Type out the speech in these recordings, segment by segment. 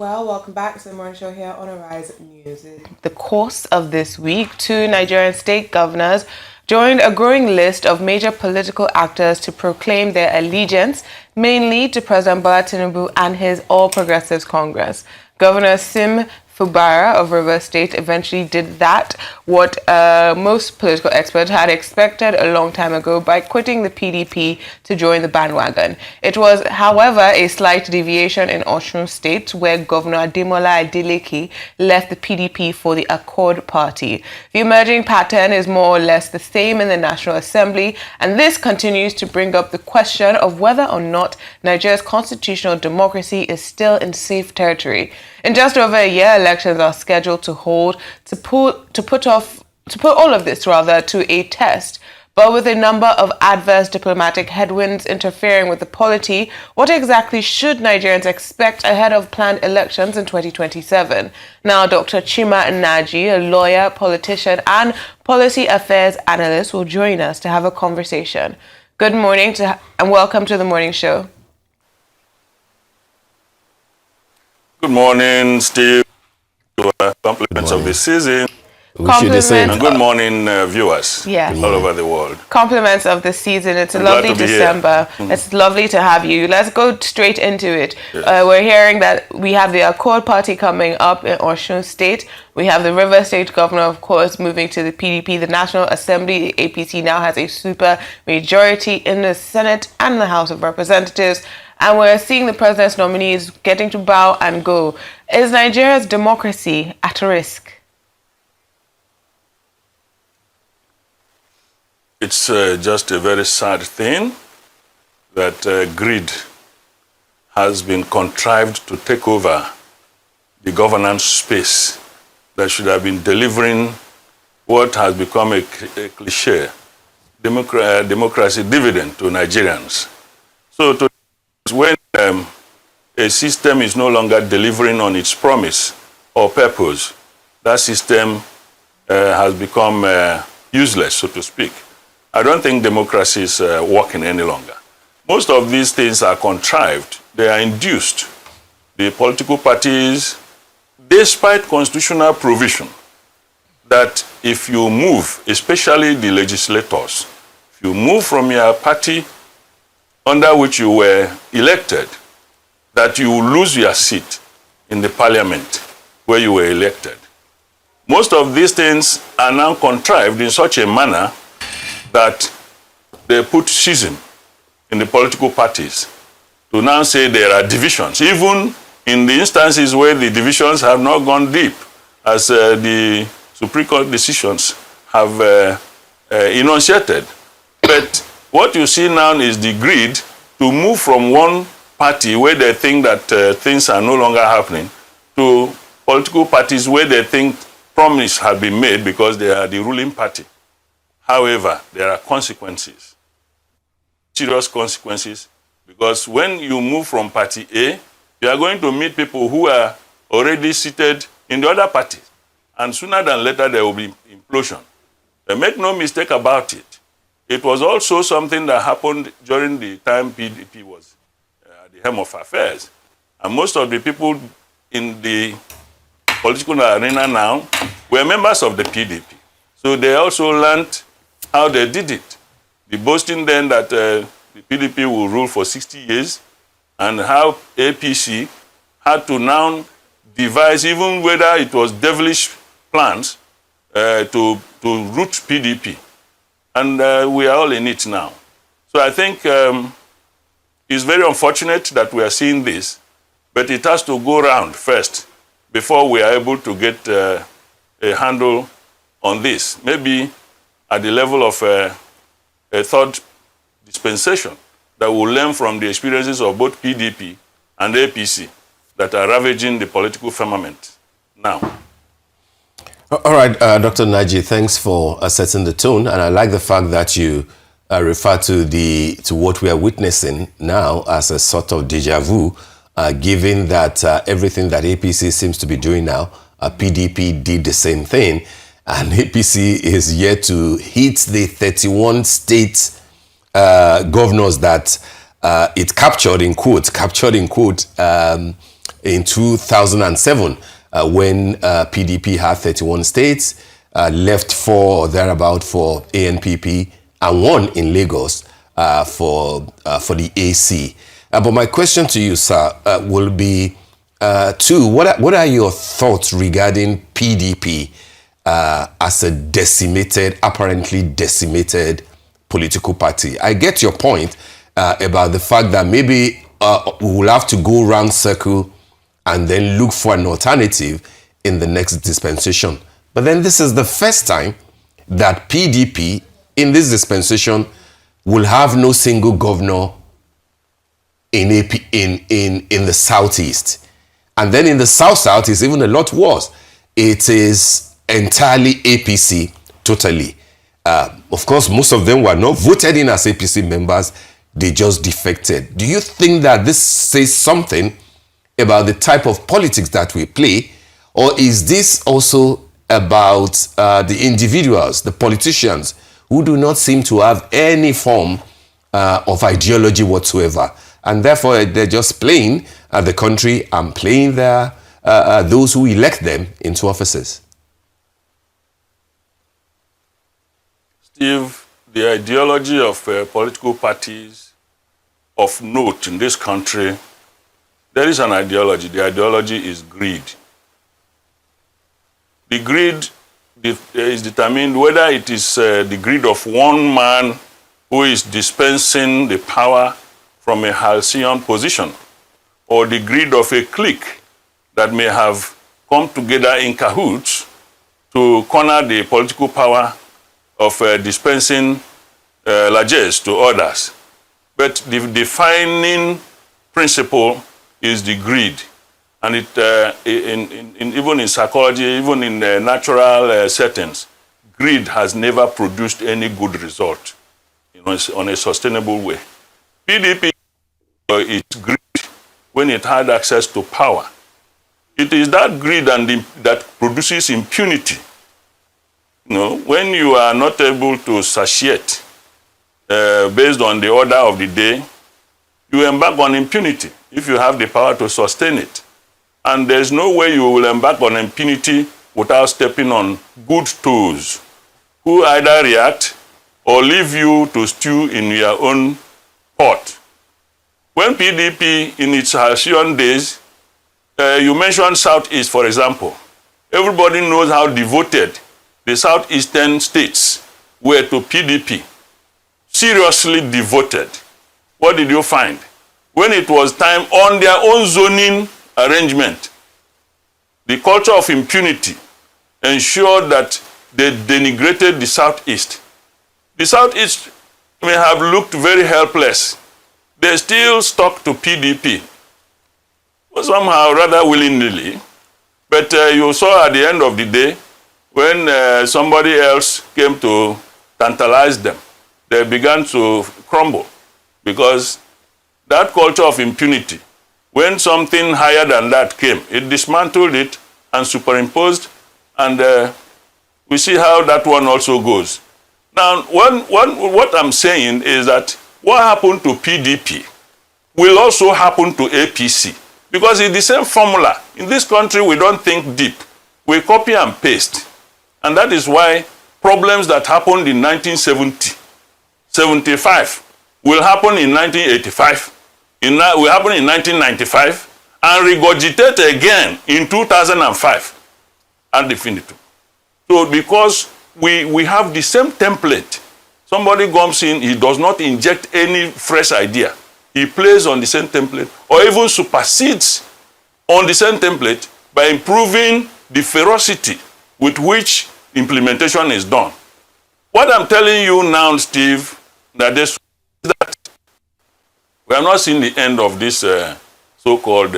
Well, welcome back to the morning show here on Arise News. In the course of this week, two Nigerian state governors joined a growing list of major political actors to proclaim their allegiance, mainly to President Bola Tinubu and his All Progressives Congress. Governor Sim Fubara of Rivers State eventually did that, what most political experts had expected a long time ago, by quitting the PDP to join the bandwagon. It was, however, a slight deviation in Osun State, where Governor Ademola Adeleke left the PDP for the Accord Party. The emerging pattern is more or less the same in the National Assembly, and this continues to bring up the question of whether or not Nigeria's constitutional democracy is still in safe territory. In just over a year, elections are scheduled to hold to put all of this to a test. But with a number of adverse diplomatic headwinds interfering with the polity, what exactly should Nigerians expect ahead of planned elections in 2027? Now, Dr. Chima Nnaji, a lawyer, politician, and policy affairs analyst, will join us to have a conversation. Good morning and welcome to the morning show. Good morning, Steve. Compliments of the season. And good morning, viewers all over the world. Compliments of the season. It's a lovely December. It's lovely to have you. Let's go straight into it. Yes. We're hearing that we have the Accord Party coming up in Osun State. We have the River State governor, of course, moving to the PDP. The National Assembly, the APC, now has a super majority in the Senate and the House of Representatives. And we're seeing the president's nominees getting to bow and go. Is Nigeria's democracy at risk? It's just a very sad thing that greed has been contrived to take over the governance space that should have been delivering what has become a cliche, democracy dividend to Nigerians. So when a system is no longer delivering on its promise or purpose, that system has become useless, so to speak. I don't think democracy is working any longer. Most of these things are contrived. They are induced. The political parties, despite constitutional provision, that if you move, especially the legislators, if you move from your party under which you were elected, that you will lose your seat in the parliament where you were elected. Most of these things are now contrived in such a manner that they put schism in the political parties to now say there are divisions, even in the instances where the divisions have not gone deep, as the Supreme Court decisions have enunciated. But what you see now is the greed to move from one party where they think that things are no longer happening to political parties where they think promise have been made because they are the ruling party. However, there are consequences, serious consequences, because when you move from party A, you are going to meet people who are already seated in the other party. And sooner than later, there will be implosion. But make no mistake about it. It was also something that happened during the time PDP was at the helm of affairs. And most of the people in the political arena now were members of the PDP. So they also learned how they did it. The boasting then that the PDP will rule for 60 years, and how APC had to now devise, even whether it was devilish plans, to root PDP. And we are all in it now. So I think it's very unfortunate that we are seeing this, but it has to go round first before we are able to get a handle on this. Maybe at the level of a third dispensation that will learn from the experiences of both PDP and APC that are ravaging the political firmament now. All right, Dr. Nnaji, thanks for setting the tone, and I like the fact that you refer to what we are witnessing now as a sort of deja vu, given that everything that APC seems to be doing now, PDP did the same thing, and APC is yet to hit the 31 state governors that it captured in quote, in 2007 when PDP had 31 states, left 4 or thereabout for ANPP, and 1 in Lagos for the AC. But my question to you, sir, will be, what are your thoughts regarding PDP as a apparently decimated political party? I get your point about the fact that maybe we will have to go round circle and then look for an alternative in the next dispensation. But then this is the first time that PDP in this dispensation will have no single governor in the southeast. And then in the south is even a lot worse. It is entirely APC, totally. Of course, most of them were not voted in as APC members. They just defected. Do you think that this says something about the type of politics that we play? Or is this also about the individuals, the politicians, who do not seem to have any form of ideology whatsoever? And therefore, they're just playing the country and playing those who elect them into offices. Steve, the ideology of political parties of note in this country, there is an ideology. The ideology is greed. The greed is determined whether it is the greed of one man who is dispensing the power from a halcyon position, or the greed of a clique that may have come together in cahoots to corner the political power of dispensing largesse to others. But the defining principle is the greed. And even in psychology, even in natural settings, greed has never produced any good result on a sustainable way. PDP is greed when it had access to power. It is that greed that produces impunity. When you are not able to satiate based on the order of the day, you embark on impunity if you have the power to sustain it. And there's no way you will embark on impunity without stepping on good toes, who either react or leave you to stew in your own pot. When PDP, in its halcyon days, you mentioned Southeast, for example. Everybody knows how devoted the southeastern states were to PDP. Seriously devoted. What did you find? When it was time on their own zoning arrangement, the culture of impunity ensured that they denigrated the Southeast. The Southeast may have looked very helpless. They still stuck to PDP, somehow rather willingly. But you saw at the end of the day, when somebody else came to tantalize them, they began to crumble, because that culture of impunity, when something higher than that came, it dismantled it and superimposed, and we see how that one also goes. Now, what I'm saying is that what happened to PDP will also happen to APC, because it's the same formula. In this country, we don't think deep. We copy and paste. And that is why problems that happened in 1970, 75, will happen in 1985, will happen in 1995, and regurgitate again in 2005 ad infinitum. So because we have the same template, somebody comes in, he does not inject any fresh idea. He plays on the same template, or even supersedes on the same template by improving the ferocity with which implementation is done. What I'm telling you now, Steve, that we have not seen the end of this so-called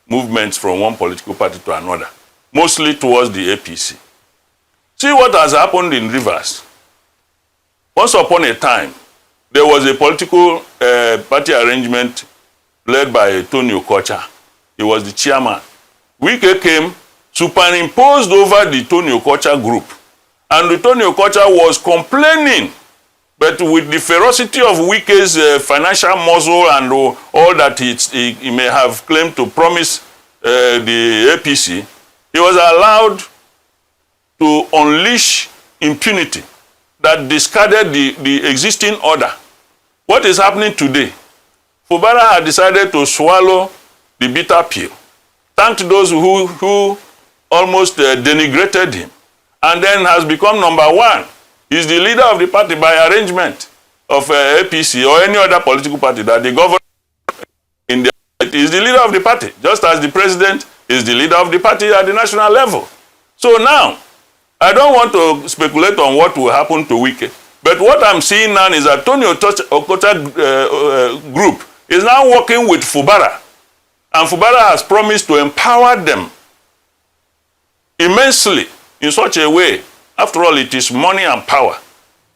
movements from one political party to another, mostly towards the APC. See what has happened in Rivers. Once upon a time, there was a political party arrangement led by Tony Okocha. He was the chairman. Wike came, superimposed over the Tony Okocha group. And the Tony Okocha was complaining But with the ferocity of Wike's financial muscle and all that he may have claimed to promise the APC, he was allowed to unleash impunity that discarded the existing order. What is happening today? Fubara had decided to swallow the bitter pill, thanked those who almost denigrated him, and then has become number one. He's the leader of the party by arrangement of APC or any other political party that the government in the is the leader of the party, just as the president is the leader of the party at the national level. So now, I don't want to speculate on what will happen to Wike, but what I'm seeing now is that Tony Okota group is now working with Fubara, and Fubara has promised to empower them immensely in such a way. After all, it is money and power.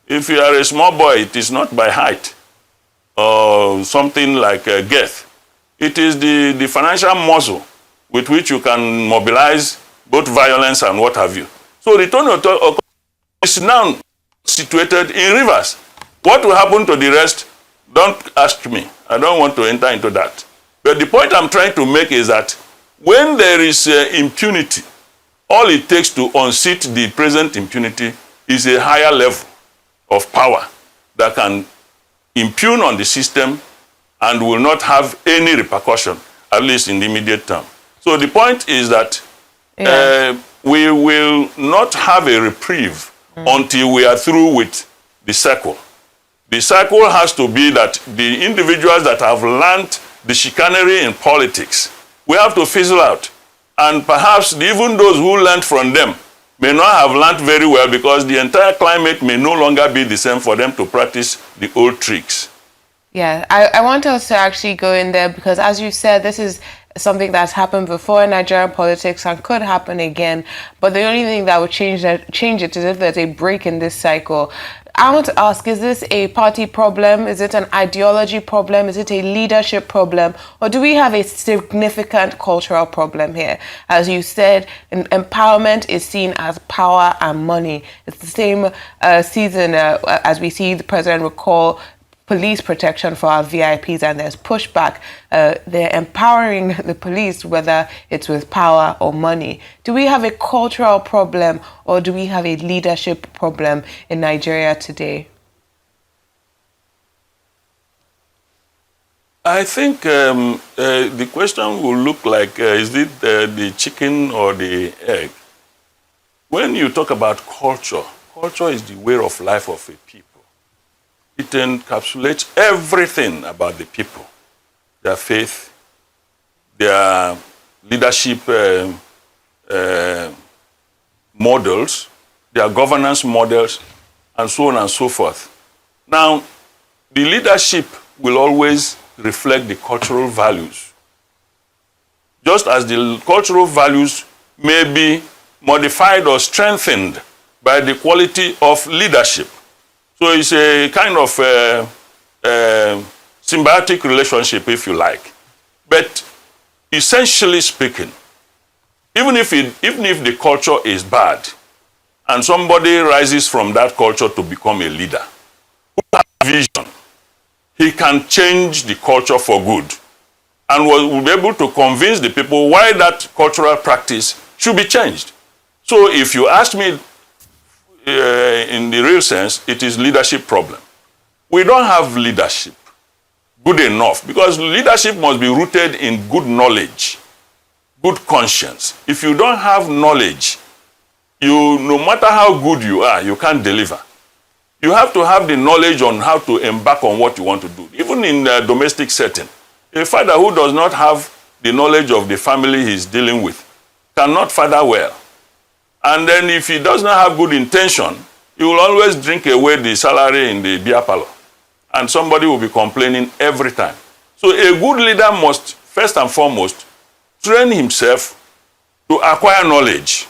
If you are a small boy, it is not by height or something like girth. It is the financial muscle with which you can mobilize both violence and what have you. So the Tony Okota is now situated in Rivers. What will happen to the rest? Don't ask me. I don't want to enter into that. But the point I'm trying to make is that when there is impunity, all it takes to unseat the present impunity is a higher level of power that can impugn on the system and will not have any repercussion, at least in the immediate term. So the point is that we will not have a reprieve until we are through with the cycle. The cycle has to be that the individuals that have learned the chicanery in politics, we have to fizzle out. And perhaps even those who learned from them may not have learned very well because the entire climate may no longer be the same for them to practice the old tricks. Yeah, I want us to actually go in there because, as you said, this is something that's happened before in Nigerian politics and could happen again. But the only thing that would change it is if there's a break in this cycle. I want to ask, is this a party problem? Is it an ideology problem? Is it a leadership problem? Or do we have a significant cultural problem here? As you said, empowerment is seen as power and money. It's the same season as we see the president recall police protection for our VIPs, and there's pushback. They're empowering the police, whether it's with power or money. Do we have a cultural problem or do we have a leadership problem in Nigeria today? I think the question will look like, is it the chicken or the egg? When you talk about culture, culture is the way of life of a people. It encapsulates everything about the people, their faith, their leadership models, their governance models, and so on and so forth. Now, the leadership will always reflect the cultural values, just as the cultural values may be modified or strengthened by the quality of leadership. So it's a kind of symbiotic relationship, if you like. But essentially speaking, even if the culture is bad, and somebody rises from that culture to become a leader, who has a vision, he can change the culture for good, and will be able to convince the people why that cultural practice should be changed. So if you ask me, in the real sense, it is leadership problem. We don't have leadership good enough because leadership must be rooted in good knowledge, good conscience. If you don't have knowledge, no matter how good you are, you can't deliver. You have to have the knowledge on how to embark on what you want to do. Even in a domestic setting, a father who does not have the knowledge of the family he's dealing with cannot father well. And then if he does not have good intention, he will always drink away the salary in the beer parlor. And somebody will be complaining every time. So a good leader must, first and foremost, train himself to acquire knowledge.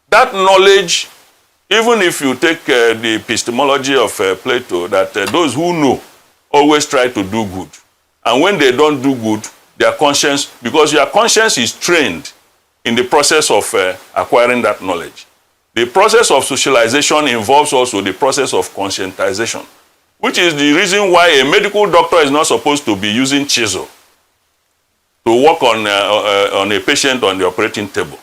That knowledge, even if you take the epistemology of Plato, that those who know always try to do good. And when they don't do good, their conscience, because your conscience is trained in the process of acquiring that knowledge. The process of socialization involves also the process of conscientization. which is the reason why a medical doctor is not supposed to be using chisel to work on a patient on the operating table.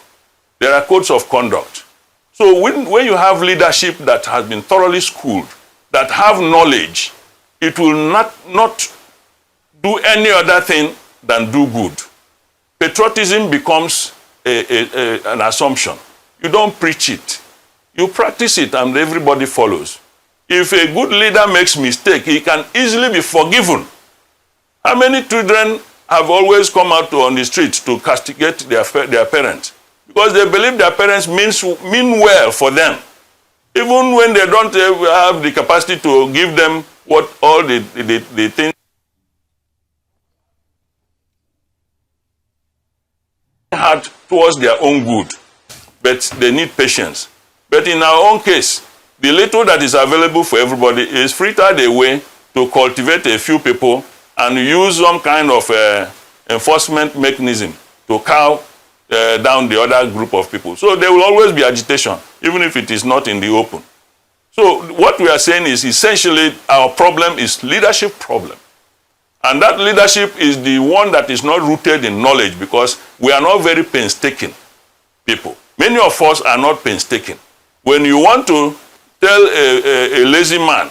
There are codes of conduct. So when you have leadership that has been thoroughly schooled, that have knowledge, it will not do any other thing than do good. Patriotism becomes an assumption. You don't preach it. You practice it and everybody follows. If a good leader makes mistake, he can easily be forgiven. How many children have always come out on the street to castigate their parents? Because they believe their parents mean well for them. Even when they don't have the capacity to give them what all the things had towards their own good. But they need patience. But in our own case, the little that is available for everybody is filtered away to cultivate a few people and use some kind of enforcement mechanism to cow down the other group of people. So there will always be agitation, even if it is not in the open. So what we are saying is essentially our problem is leadership problem. And that leadership is the one that is not rooted in knowledge, because we are not very painstaking people. Many of us are not painstaking. When you want to tell a lazy man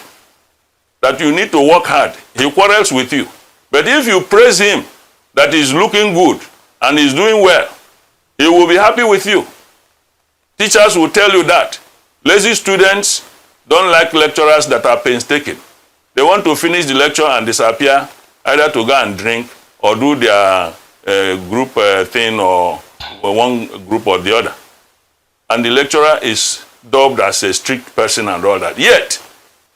that you need to work hard, he quarrels with you. But if you praise him that he's looking good and he's doing well, he will be happy with you. Teachers will tell you that. Lazy students don't like lecturers that are painstaking. They want to finish the lecture and disappear, either to go and drink or do their group thing, or one group or the other. And the lecturer is dubbed as a strict person and all that. Yet,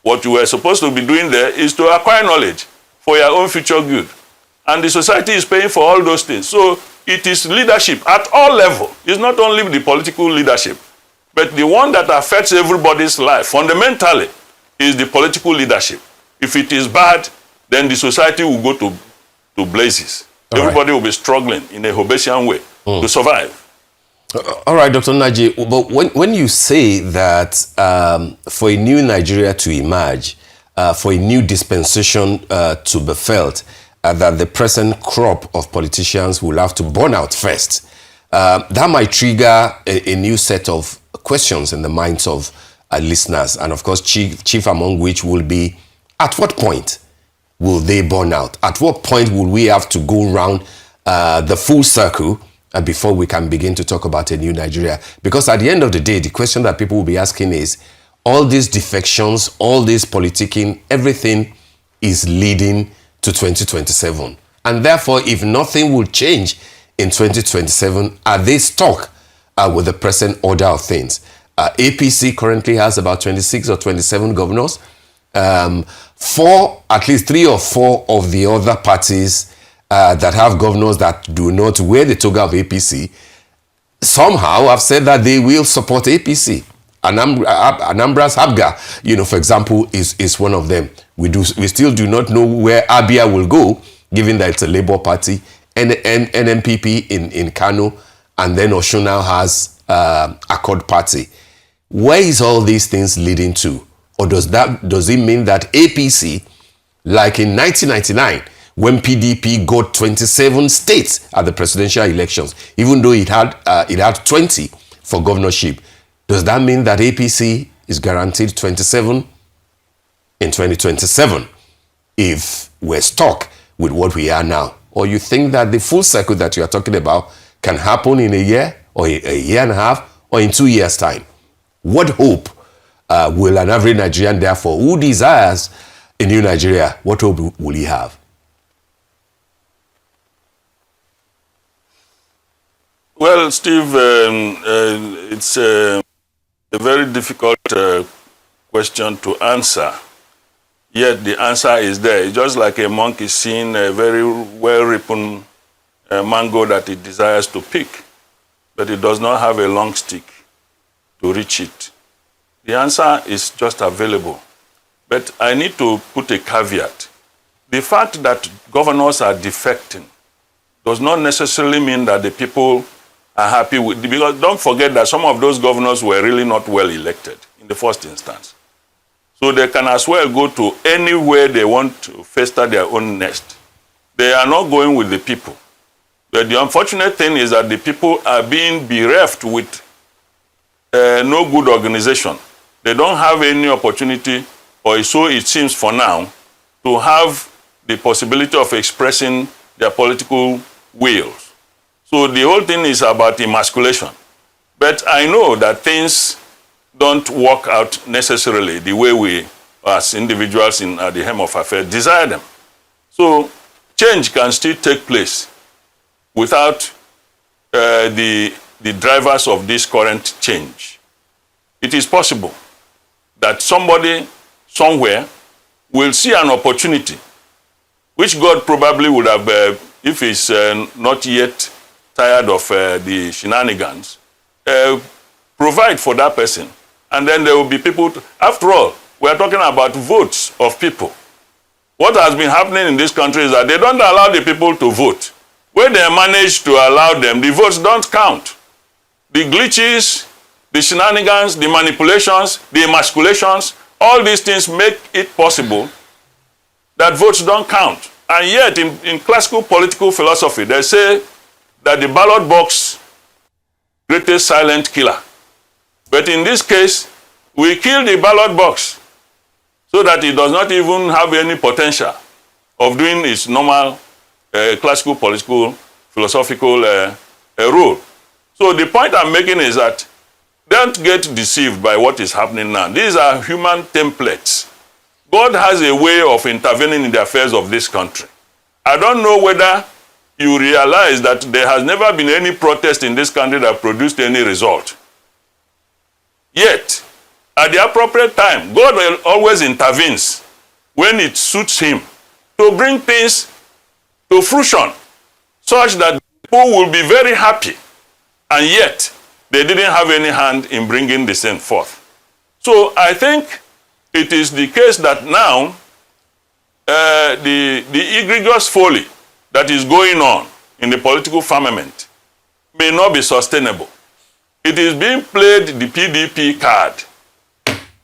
what you were supposed to be doing there is to acquire knowledge for your own future good. And the society is paying for all those things. So it is leadership at all levels. It's not only the political leadership, but the one that affects everybody's life fundamentally is the political leadership. If it is bad, then the society will go to blazes. Everybody will be struggling in a Hobbesian way to survive. All right, Dr. Nnaji, but when you say that for a new Nigeria to emerge, for a new dispensation to be felt, that the present crop of politicians will have to burn out first, that might trigger a new set of questions in the minds of listeners, and of course, chief among which will be, at what point will they burn out? At what point will we have to go round the full circle before we can begin to talk about a new Nigeria? Because at the end of the day, the question that people will be asking is, all these defections, all this politicking, everything is leading to 2027. And therefore, if nothing will change in 2027, are they stuck with the present order of things? APC currently has about 26 or 27 governors. At least 3 or 4 of the other parties that have governors that do not wear the toga of APC somehow have said that they will support APC. Anambra's Habga, for example, is one of them. We still do not know where Abia will go, given that it's a Labour Party, and NMPP in Kano, and then Osun now has Accord Party. Where is all these things leading to? Or does it mean that APC, like in 1999, when PDP got 27 states at the presidential elections, even though it had 20 for governorship, does that mean that APC is guaranteed 27 in 2027 if we're stuck with what we are now? Or you think that the full circle that you are talking about can happen in a year, or a year and a half, or in 2 years' time? What hope will an average Nigerian, therefore, who desires a new Nigeria, what hope will he have? Well, Steve, it's a very difficult question to answer. Yet the answer is there. It's just like a monkey seeing a very well-ripened mango that it desires to pick, but it does not have a long stick to reach it. The answer is just available. But I need to put a caveat. The fact that governors are defecting does not necessarily mean that the people are happy with, because don't forget that some of those governors were really not well elected in the first instance. So they can as well go to anywhere they want to fester their own nest. They are not going with the people. But the unfortunate thing is that the people are being bereft with no good organization. They don't have any opportunity, or so it seems for now, to have the possibility of expressing their political wills. So the whole thing is about emasculation. But I know that things don't work out necessarily the way we, as individuals at the helm of affairs, desire them. So change can still take place without the drivers of this current change. It is possible that somebody somewhere will see an opportunity, which God probably would have, if he's not yet tired of the shenanigans, provide for that person. And then there will be people, after all, we are talking about votes of people. What has been happening in this country is that they don't allow the people to vote. When they manage to allow them, the votes don't count. The glitches, the shenanigans, the manipulations, the emasculations, all these things make it possible that votes don't count. And yet, in classical political philosophy, they say that the ballot box greatest silent killer. But in this case, we kill the ballot box so that it does not even have any potential of doing its normal classical political philosophical role. So the point I'm making is that don't get deceived by what is happening now. These are human templates. God has a way of intervening in the affairs of this country. I don't know whether you realize that there has never been any protest in this country that produced any result. Yet, at the appropriate time, God always intervenes when it suits him to bring things to fruition such that people will be very happy, and yet they didn't have any hand in bringing the same forth. So I think it is the case that now the egregious folly that is going on in the political firmament may not be sustainable. It is being played the PDP card.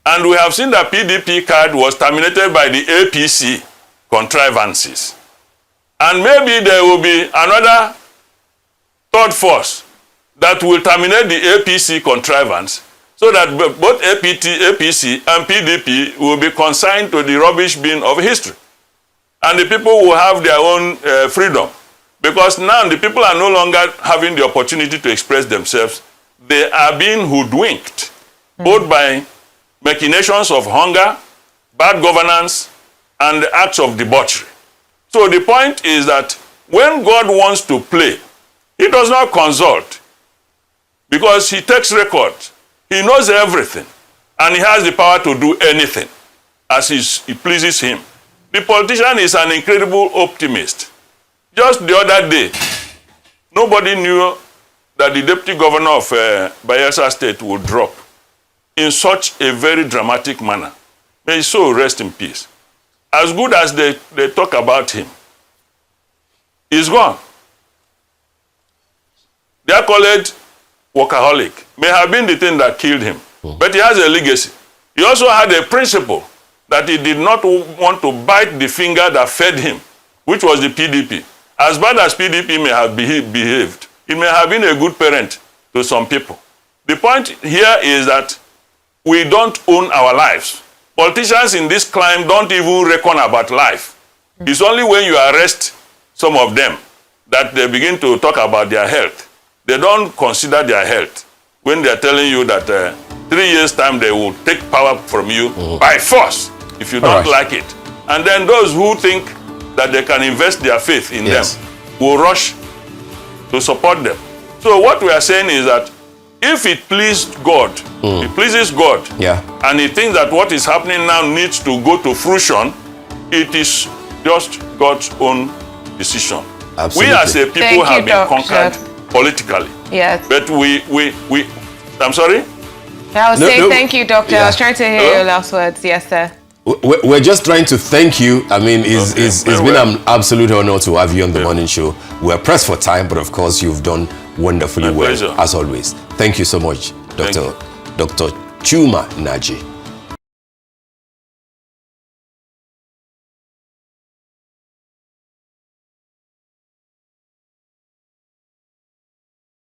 And we have seen that PDP card was terminated by the APC contrivances. And maybe there will be another third force that will terminate the APC contrivance so that both APC and PDP will be consigned to the rubbish bin of history. And the people will have their own freedom. Because now the people are no longer having the opportunity to express themselves. They are being hoodwinked, both by machinations of hunger, bad governance, and acts of debauchery. So the point is that when God wants to play, he does not consult, because he takes record. He knows everything, and he has the power to do anything as it pleases him. The politician is an incredible optimist. Just the other day, nobody knew that the deputy governor of Bayelsa State would drop in such a very dramatic manner. May his soul rest in peace. As good as they talk about him, he's gone. The accolade workaholic may have been the thing that killed him, but he has a legacy. He also had a principle that he did not want to bite the finger that fed him, which was the PDP. As bad as PDP may have behaved, it may have been a good parent to some people. The point here is that we don't own our lives. Politicians in this climb don't even reckon about life. It's only when you arrest some of them that they begin to talk about their health. They don't consider their health when they're telling you that 3 years' time they will take power from you by force if you don't like it. And then those who think that they can invest their faith in them will rush to support them. So what we are saying is that if it pleased God, it pleases God, and he thinks that what is happening now needs to go to fruition, it is just God's own decision. Absolutely. We as a people have been conquered politically. Yes. But we I'm sorry? I was saying thank you, Doctor. I was trying to hear your last words. Yes, sir. We're just trying to thank you. I mean, it's been an absolute honor to have you on the morning show. We're pressed for time, but of course, you've done wonderfully well, as always. Thank you so much, Dr. Chima Nnaji.